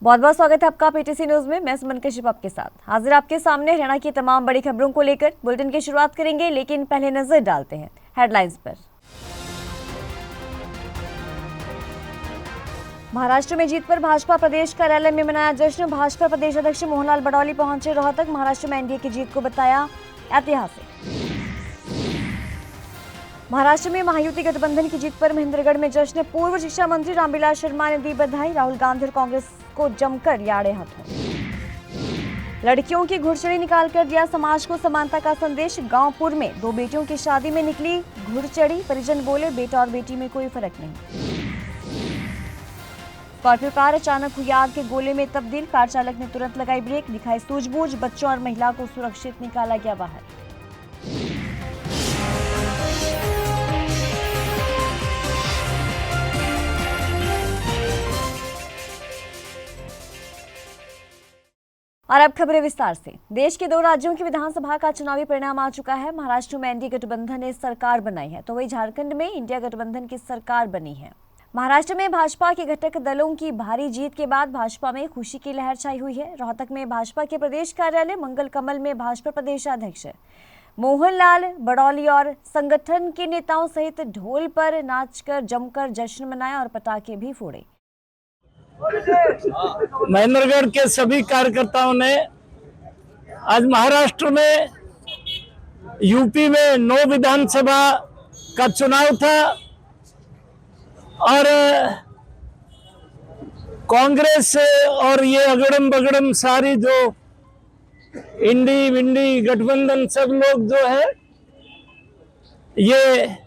बहुत बहुत स्वागत है आपका पीटीसी न्यूज में। मैं सुमन कश्यप आपके साथ हाजिर आपके सामने हरियाणा की तमाम बड़ी खबरों को लेकर बुलेटिन की शुरुआत करेंगे, लेकिन पहले नजर डालते हैं हेडलाइंस पर। महाराष्ट्र में जीत पर भाजपा प्रदेश कार्यालय में मनाया जश्न। भाजपा प्रदेश अध्यक्ष मोहनलाल बडौली पहुंचे रोहतक। महाराष्ट्र में एनडीए की जीत को बताया ऐतिहासिक। महाराष्ट्र में महायुति गठबंधन की जीत पर महेंद्रगढ़ में जश्न। पूर्व शिक्षा मंत्री रामविलास शर्मा ने दी बधाई। राहुल गांधी और कांग्रेस को जमकर याड़े हाथों। लड़कियों की घुड़चढ़ी निकालकर दिया समाज को समानता का संदेश। गांवपुर में 2 बेटियों की शादी में निकली घुड़चढ़ी। परिजन बोले बेटा और बेटी में कोई फर्क नहीं। स्कॉर्पियो कार अचानक हुई आग के गोले में तब्दील। कार चालक ने तुरंत लगाई ब्रेक, दिखाई सूझबूझ। बच्चों और महिला को सुरक्षित निकाला गया बाहर। और अब खबरें विस्तार से। देश के 2 राज्यों की विधानसभा का चुनावी परिणाम आ चुका है। महाराष्ट्र में एनडीए गठबंधन ने सरकार बनाई है, तो वहीं झारखंड में इंडिया गठबंधन की सरकार बनी है। महाराष्ट्र में भाजपा के घटक दलों की भारी जीत के बाद भाजपा में खुशी की लहर छाई हुई है। रोहतक में भाजपा के प्रदेश कार्यालय मंगल कमल में भाजपा प्रदेशाध्यक्ष मोहनलाल बडौली और संगठन के नेताओं सहित ढोल पर नाचकर जमकर जश्न मनाया और पटाखे भी फोड़े। महेंद्रगढ़ के सभी कार्यकर्ताओं ने आज महाराष्ट्र में यूपी में 9 विधानसभा का चुनाव था और कांग्रेस और ये अगड़म बगड़म सारी जो इंडी विंडी गठबंधन सब लोग जो है ये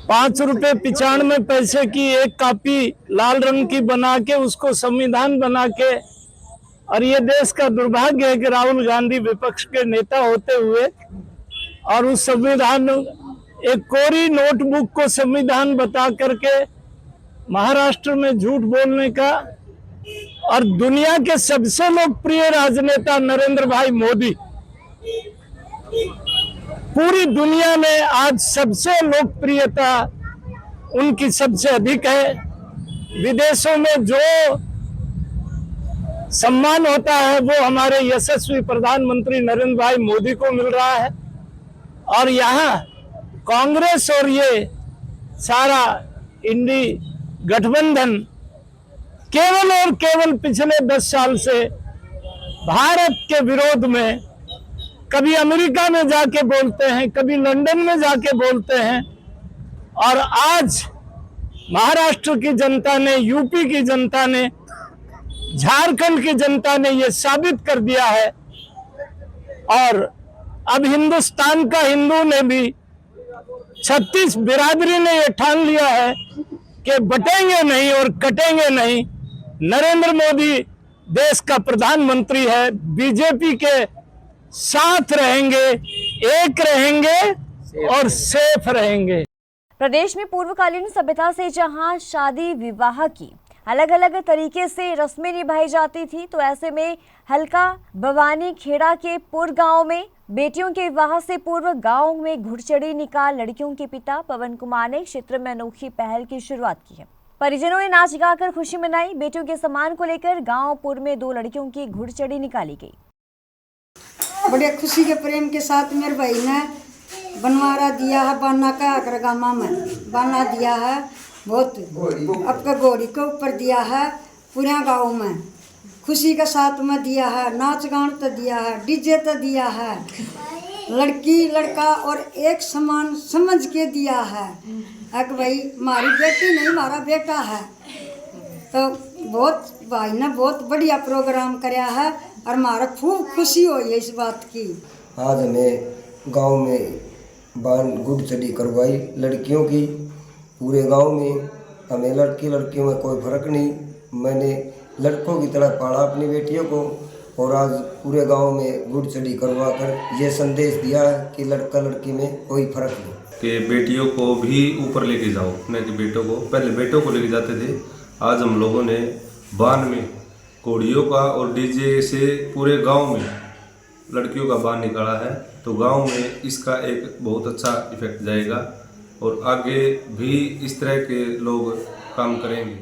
5 रुपए 95 पैसे की एक कॉपी लाल रंग की बना के उसको संविधान बना के, और ये देश का दुर्भाग्य है कि राहुल गांधी विपक्ष के नेता होते हुए और उस संविधान एक कोरी नोटबुक को संविधान बता करके महाराष्ट्र में झूठ बोलने का। और दुनिया के सबसे लोकप्रिय राजनेता नरेंद्र भाई मोदी पूरी दुनिया में आज सबसे लोकप्रियता उनकी सबसे अधिक है। विदेशों में जो सम्मान होता है वो हमारे यशस्वी प्रधानमंत्री नरेंद्र भाई मोदी को मिल रहा है। और यहाँ कांग्रेस और ये सारा इंडी गठबंधन केवल और केवल पिछले 10 साल से भारत के विरोध में कभी अमेरिका में जाके बोलते हैं, कभी लंदन में जाके बोलते हैं। और आज महाराष्ट्र की जनता ने, यूपी की जनता ने, झारखंड की जनता ने ये साबित कर दिया है। और अब हिंदुस्तान का हिंदू ने भी 36 बिरादरी ने ये ठान लिया है कि बटेंगे नहीं और कटेंगे नहीं। नरेंद्र मोदी देश का प्रधानमंत्री है, बीजेपी के साथ रहेंगे, एक रहेंगे और सेफ रहेंगे। प्रदेश में पूर्वकालीन सभ्यता से जहां शादी विवाह की अलग अलग तरीके से रस्में निभाई जाती थी, तो ऐसे में हल्का भवानी खेड़ा के पुर गांव में बेटियों के विवाह से पूर्व गांव में घुड़चढ़ी निकाल लड़कियों के पिता पवन कुमार ने क्षेत्र में अनोखी पहल की शुरुआत की है। परिजनों ने नाच गाकर खुशी मनाई। बेटियों के सम्मान को लेकर गांव पुर में 2 लड़कियों की घुड़चढ़ी निकाली गई। बड़े खुशी के प्रेम के साथ मेरे भाई ने बनवारा दिया है। बाना का अग्रगामा में बाना दिया है, बहुत आपका घोड़ी के ऊपर दिया है। पूरा गांव में खुशी के साथ में दिया है। नाच गान तो दिया है, डीजे तो दिया है। लड़की लड़का और एक समान समझ के दिया है। एक भाई हमारी बेटी नहीं हमारा बेटा है। तो बहुत भाई ने बहुत बढ़िया प्रोग्राम कराया है और हमारा खूब खुशी हुई है इस बात की। आज हमें गांव में घुड़चढ़ी करवाई लड़कियों की। पूरे गांव में हमें लड़कियों में कोई फर्क नहीं। मैंने लड़कों की तरह पाला अपनी बेटियों को और आज पूरे गांव में घुड़चढ़ी करवा कर ये संदेश दिया है कि लड़का लड़की में कोई फर्क नहीं, कि बेटियों को भी ऊपर लेके जाओ। न कि बेटों को, पहले बेटों को लेके जाते थे। आज हम लोगों ने बान में घोड़ियों का और डीजे से पूरे गांव में लड़कियों का बान निकाला है। तो गांव में इसका एक बहुत अच्छा इफेक्ट जाएगा और आगे भी इस तरह के लोग काम करेंगे।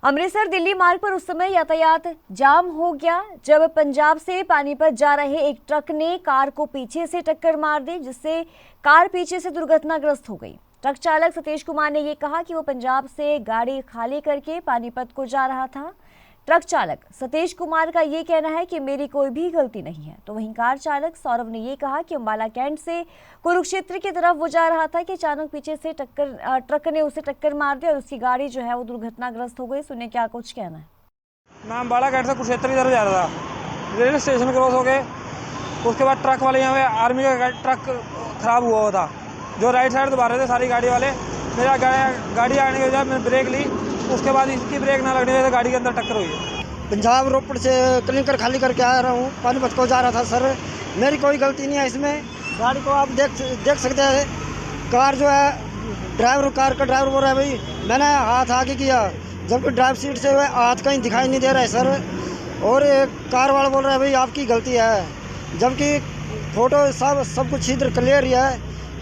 अमृतसर दिल्ली मार्ग पर उस समय यातायात जाम हो गया जब पंजाब से पानीपत जा रहे एक ट्रक ने कार को पीछे से टक्कर मार दी, जिससे कार पीछे से दुर्घटनाग्रस्त हो गई। ट्रक चालक सतीश कुमार ने ये कहा कि वो पंजाब से गाड़ी खाली करके पानीपत को जा रहा था। ट्रक चालक सतीश कुमार का ये कहना है कि मेरी कोई भी गलती नहीं है। तो वहीं कार चालक सौरभ ने ये कहा कि अम्बाला कैंट से कुरुक्षेत्र की तरफ वो जा रहा था कि अचानक पीछे से ट्रक ने उसे टक्कर मार दी और उसकी गाड़ी जो है वो दुर्घटनाग्रस्त हो गई। सुनिए क्या कुछ कहना है। मैं अम्बाला कैंट से कुरुक्षेत्र की तरफ जा रहा था। रेलवे स्टेशन क्रॉस हो गए, उसके बाद ट्रक वाले यहाँ पे आर्मी का ट्रक खराब हुआ था, जो राइट साइड दबा रहे थे सारी गाड़ी वाले। मेरा गाड़ी आने की वजह मैंने ब्रेक ली, उसके बाद इसकी ब्रेक ना लगने की वजह से गाड़ी के अंदर टक्कर हुई। पंजाब रोपड़ से क्लिंकर खाली करके आ रहा हूँ, पानीपत को जा रहा था सर। मेरी कोई गलती नहीं है इसमें। गाड़ी को आप देख सकते हैं। कार जो है कार का ड्राइवर बोल रहा है भाई मैंने हाथ आगे किया, जबकि ड्राइव सीट से हाथ कहीं दिखाई नहीं दे रहा है सर। और कार वाला बोल रहा है भाई आपकी गलती है, जबकि फोटो सब कुछ इधर क्लियर है,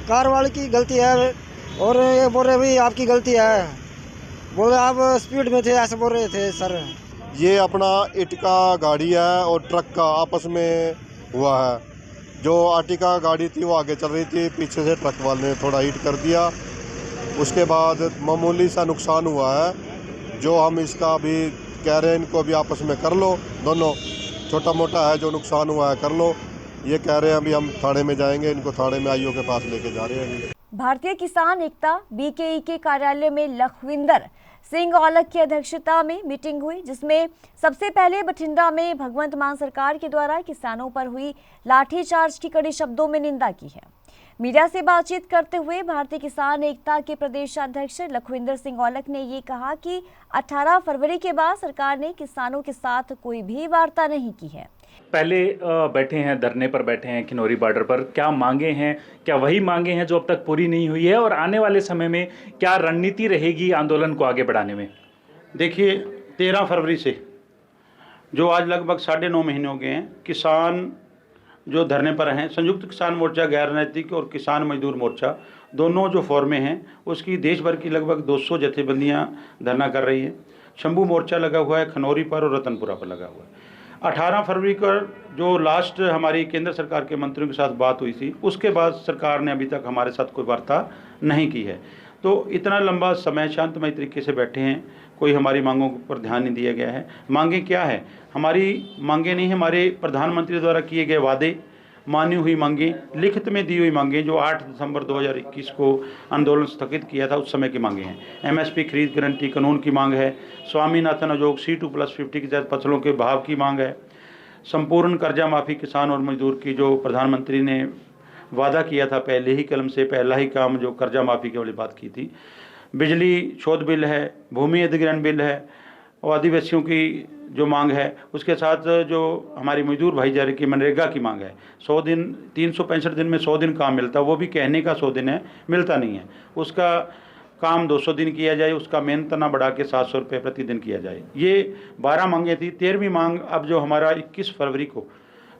कार वाले की गलती है। और ये बोल रहे भाई आपकी गलती है, बोले आप स्पीड में थे, ऐसे बोल रहे थे सर। ये अपना इटका गाड़ी है और ट्रक का आपस में हुआ है। जो आर्टिका गाड़ी थी वो आगे चल रही थी, पीछे से ट्रक वाले ने थोड़ा हिट कर दिया। उसके बाद मामूली सा नुकसान हुआ है, जो हम इसका अभी कह रहे हैं इनको भी आपस में कर लो, दोनों छोटा मोटा है जो नुकसान हुआ है कर लो। ये कह रहे हैं अभी हम थाने में जाएंगे, इनको थाने में आईओ के पास लेके जा रहे हैं। भारतीय किसान एकता बीकेई के कार्यालय में लखविंदर सिंह औलख की अध्यक्षता में मीटिंग हुई, जिसमें सबसे पहले बठिंडा में भगवंत मान सरकार के द्वारा किसानों पर हुई लाठीचार्ज की कड़े शब्दों में निंदा की है। मीडिया से बातचीत करते हुए भारतीय किसान एकता के प्रदेशाध्यक्ष लखविंदर सिंह औलख ने ये कहा कि 18 फरवरी के बाद सरकार ने किसानों के साथ कोई भी वार्ता नहीं की है। पहले बैठे हैं, धरने पर बैठे हैं खिनौरी बॉर्डर पर, क्या मांगे हैं, क्या वही मांगे हैं जो अब तक पूरी नहीं हुई है, और आने वाले समय में क्या रणनीति रहेगी आंदोलन को आगे बढ़ाने में? देखिए 13 फरवरी से जो आज लगभग 9.5 महीने हो गए हैं, किसान जो धरने पर हैं, संयुक्त किसान मोर्चा, गैर राजनीतिक और किसान मजदूर मोर्चा, दोनों जो फॉर्में हैं उसकी देश भर की लगभग 200 जथेबंदियाँ धरना कर रही हैं। शंभू मोर्चा लगा हुआ है खनौरी पर और रतनपुरा पर लगा हुआ है। 18 फरवरी को जो लास्ट हमारी केंद्र सरकार के मंत्रियों के साथ बात हुई थी, उसके बाद सरकार ने अभी तक हमारे साथ कोई वार्ता नहीं की है। तो इतना लंबा समय शांतमय तरीके से बैठे हैं, कोई हमारी मांगों पर ध्यान नहीं दिया गया है। मांगे क्या है? हमारी मांगे नहीं, हमारे प्रधानमंत्री द्वारा किए गए वादे, मानी हुई मांगे, लिखित में दी हुई मांगे, जो 8 दिसंबर 2021 को आंदोलन स्थगित किया था उस समय की मांगे हैं। एमएसपी खरीद गारंटी कानून की मांग है, स्वामीनाथन आयोग C2+50 के तहत फसलों के भाव की मांग है, संपूर्ण कर्जा माफ़ी किसान और मजदूर की जो प्रधानमंत्री ने वादा किया था पहले ही कलम से, पहला ही काम जो कर्जा माफ़ी की वाली बात की थी, बिजली शोध बिल है, भूमि अधिग्रहण बिल है, और आदिवासियों की जो मांग है, उसके साथ जो हमारी मजदूर भाईचारे की मनरेगा की मांग है। 100 दिन 365 दिन में 100 दिन काम मिलता, वो भी कहने का 100 दिन है, मिलता नहीं है। उसका काम 200 दिन किया जाए, उसका मेहनतना बढ़ा के 700 रुपये प्रतिदिन किया जाए। ये 12 मांगें थी। 13वीं मांग अब जो हमारा 21 फरवरी को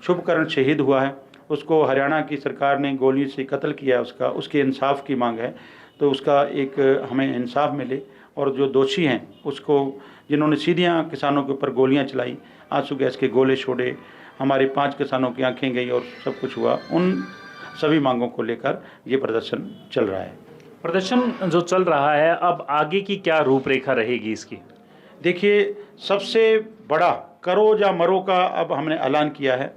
शुभकरण शहीद हुआ है, उसको हरियाणा की सरकार ने गोली से कत्ल किया है, उसके इंसाफ की मांग है। तो उसका एक हमें इंसाफ मिले, और जो दोषी हैं उसको, जिन्होंने सीधियाँ किसानों के ऊपर गोलियां चलाई, आंसू गैस के गोले छोड़े, हमारे 5 किसानों की आंखें गई और सब कुछ हुआ, उन सभी मांगों को लेकर ये प्रदर्शन चल रहा है। प्रदर्शन जो चल रहा है, अब आगे की क्या रूपरेखा रहेगी इसकी? देखिए, सबसे बड़ा करो या मरो का अब हमने ऐलान किया है।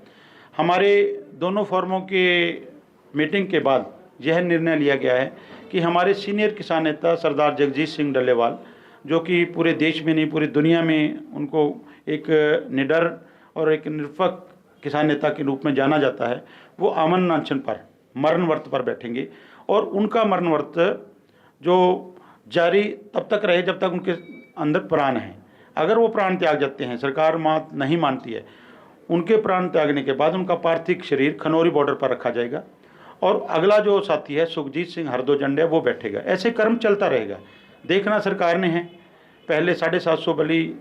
हमारे दोनों फॉर्मों के मीटिंग के बाद यह निर्णय लिया गया है कि हमारे सीनियर किसान नेता सरदार जगजीत सिंह डल्लेवाल, जो कि पूरे देश में नहीं पूरी दुनिया में उनको एक निडर और एक निरपेक्ष किसान नेता के रूप में जाना जाता है, वो आमरण अनशन पर, मरण व्रत पर बैठेंगे। और उनका मरण व्रत जो जारी तब तक रहे जब तक उनके अंदर प्राण हैं। अगर वो प्राण त्याग जाते हैं, सरकार नहीं मानती है, उनके प्राण त्यागने के बाद उनका पार्थिव शरीर खनौरी बॉर्डर पर रखा जाएगा, और अगला जो साथी है सुखजीत सिंह हरदो जंडे, वो बैठेगा। ऐसे क्रम चलता रहेगा। देखना सरकार ने है, पहले 750 बलि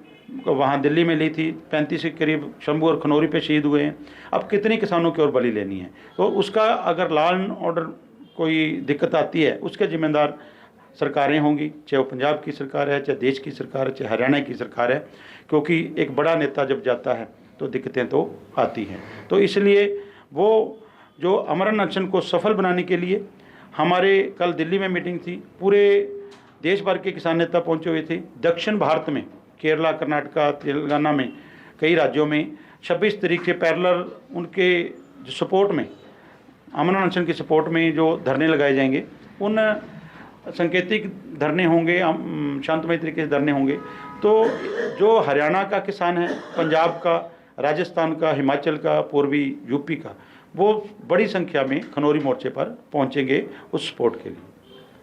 वहाँ दिल्ली में ली थी, 35 के करीब शंभू और खनौरी पे शहीद हुए हैं। अब कितनी किसानों की और बलि लेनी है? तो उसका अगर लॉ एंड ऑर्डर कोई दिक्कत आती है, उसके जिम्मेदार सरकारें होंगी, चाहे वो पंजाब की सरकार है, चाहे देश की सरकार है, चाहे हरियाणा की सरकार है, क्योंकि एक बड़ा नेता जब जाता है तो दिक्कतें तो आती हैं। तो इसलिए वो जो अमरन अनशन को सफल बनाने के लिए हमारे कल दिल्ली में मीटिंग थी, पूरे देश भर के किसान नेता पहुंचे हुए थे। दक्षिण भारत में केरला, कर्नाटका, तेलंगाना में कई राज्यों में 26 तारीख से पैरेलल उनके जो सपोर्ट में, अमरन अनशन की सपोर्ट में जो धरने लगाए जाएंगे, उन सांकेतिक धरने होंगे, शांतमय तरीके से धरने होंगे। तो जो हरियाणा का किसान है, पंजाब का, राजस्थान का, हिमाचल का, पूर्वी यूपी का, वो बड़ी संख्या में खनौरी मोर्चे पर पहुंचेंगे उस सपोर्ट के लिए।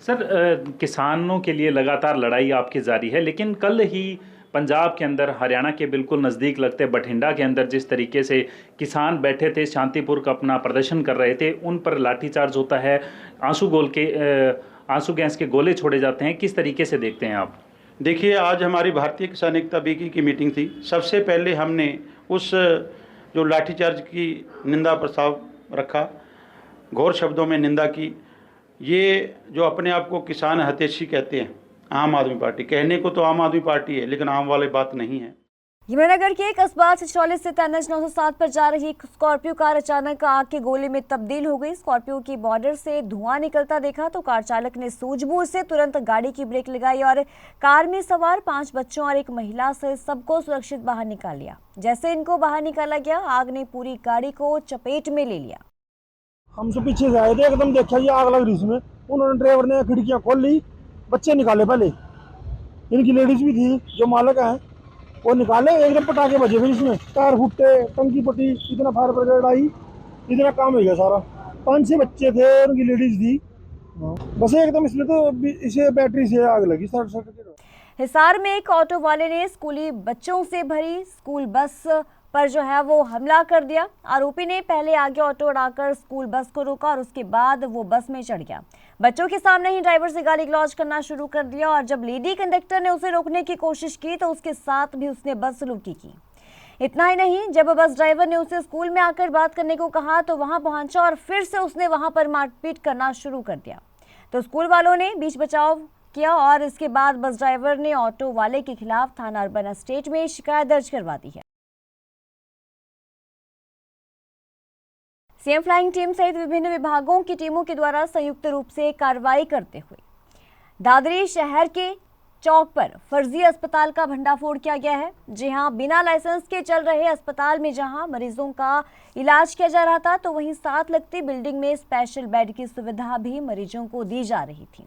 सर, किसानों के लिए लगातार लड़ाई आपकी जारी है, लेकिन कल ही पंजाब के अंदर, हरियाणा के बिल्कुल नज़दीक लगते बठिंडा के अंदर जिस तरीके से किसान बैठे थे, शांतिपूर्वक अपना प्रदर्शन कर रहे थे, उन पर लाठीचार्ज होता है, आंसू गैस के गोले छोड़े जाते हैं। किस तरीके से देखते हैं आप? देखिए, आज हमारी भारतीय किसान एकता बीकी की मीटिंग थी। सबसे पहले हमने उस जो लाठीचार्ज की निंदा प्रस्ताव रखा, घोर शब्दों में निंदा की। ये जो अपने आप को किसान हितैषी कहते हैं, आम आदमी पार्टी, कहने को तो आम आदमी पार्टी है, लेकिन आम वाली बात नहीं है। यमुनानगर के कस्बा छिछौली से NH 907 पर जा रही एक स्कॉर्पियो कार अचानक आग के गोले में तब्दील हो गई। स्कॉर्पियो की बॉर्डर से धुआं निकलता देखा तो कार चालक ने सूझबूझ से तुरंत गाड़ी की ब्रेक लगाई और कार में सवार 5 बच्चों और एक महिला से सबको सुरक्षित बाहर निकाल लिया। जैसे इनको बाहर निकाला गया, आग ने पूरी गाड़ी को चपेट में ले लिया। हमसे पीछे से आए थे, एकदम देखा ये आग लग रही इसमें। उन्होंने, ड्राइवर ने खिड़कियां खोल ली, बच्चे निकाले। पहले इनकी लेडीज भी थी, जो मालक है वो निकाले। एकदम पटाखे बजे फिर इसमें, टायर फूटे, टंकी फटी, इतना फायर ब्रिगेड आई, इतना काम हो गया सारा। 5-6 बच्चे थे, उनकी लेडीज थी। बस एकदम इसमें तो इसे बैटरी से आग लगी। हिसार में एक ऑटो वाले ने स्कूली बच्चों से भरी स्कूल बस पर जो है वो हमला कर दिया। आरोपी ने पहले आगे ऑटो उड़ाकर स्कूल बस को रोका और उसके बाद वो बस में चढ़ गया। बच्चों के सामने ही ड्राइवर से गाली गलौज करना शुरू कर दिया और जब लेडी कंडक्टर ने उसे रोकने की कोशिश की तो उसके साथ भी उसने बदसलूकी की। इतना ही नहीं, जब बस ड्राइवर ने उसे स्कूल में आकर बात करने को कहा तो वहां पहुंचा और फिर से उसने वहां पर मारपीट करना शुरू कर दिया। तो स्कूल वालों ने बीच बचाव किया और इसके बाद बस ड्राइवर ने ऑटो वाले के खिलाफ थाना अर्बन एस्टेट में शिकायत दर्ज करवा दी है। सीएम फ्लाइंग टीम सहित विभिन्न विभागों की टीमों के द्वारा संयुक्त रूप से कार्रवाई करते हुए दादरी शहर के चौक पर फर्जी अस्पताल का भंडाफोड़ किया गया है। जी हां, बिना लाइसेंस के चल रहे अस्पताल में जहां मरीजों का इलाज किया जा रहा था तो वहीं साथ लगती बिल्डिंग में स्पेशल बेड की सुविधा भी मरीजों को दी जा रही थी।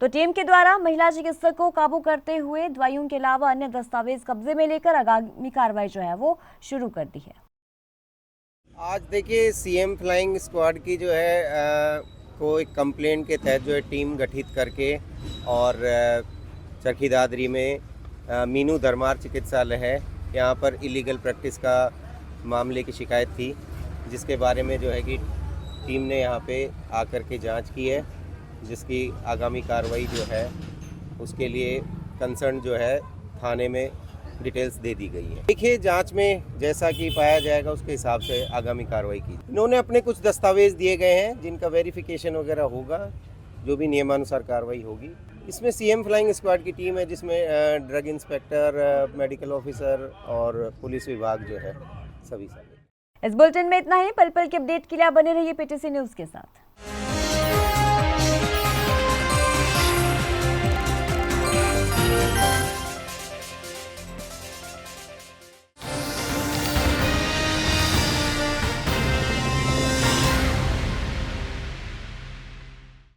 तो टीम के द्वारा महिला चिकित्सक को काबू करते हुए दवाइयों के अलावा अन्य दस्तावेज कब्जे में लेकर आगामी कार्रवाई जो है वो शुरू कर दी है। आज देखिए, सीएम फ्लाइंग स्क्वाड की जो है को एक कंप्लेंट के तहत जो है टीम गठित करके और चरखी दादरी में मीनू धर्मार चिकित्सालय है, यहाँ पर इलीगल प्रैक्टिस का मामले की शिकायत थी, जिसके बारे में जो है कि टीम ने यहाँ पे आकर के जांच की है, जिसकी आगामी कार्रवाई जो है उसके लिए कंसर्न जो है थाने में डिटेल्स दे दी गई है। देखिए, जांच में जैसा कि पाया जाएगा उसके हिसाब से आगामी कार्रवाई की। इन्होंने अपने कुछ दस्तावेज दिए गए हैं जिनका वेरिफिकेशन वगैरह होगा, जो भी नियमानुसार कार्रवाई होगी। इसमें सीएम फ्लाइंग स्क्वाड की टीम है, जिसमें ड्रग इंस्पेक्टर, मेडिकल ऑफिसर और पुलिस विभाग जो है सभी। इस बुलेटिन में इतना ही। पल पल के अपडेट के लिए बने रहिए PTC न्यूज के साथ।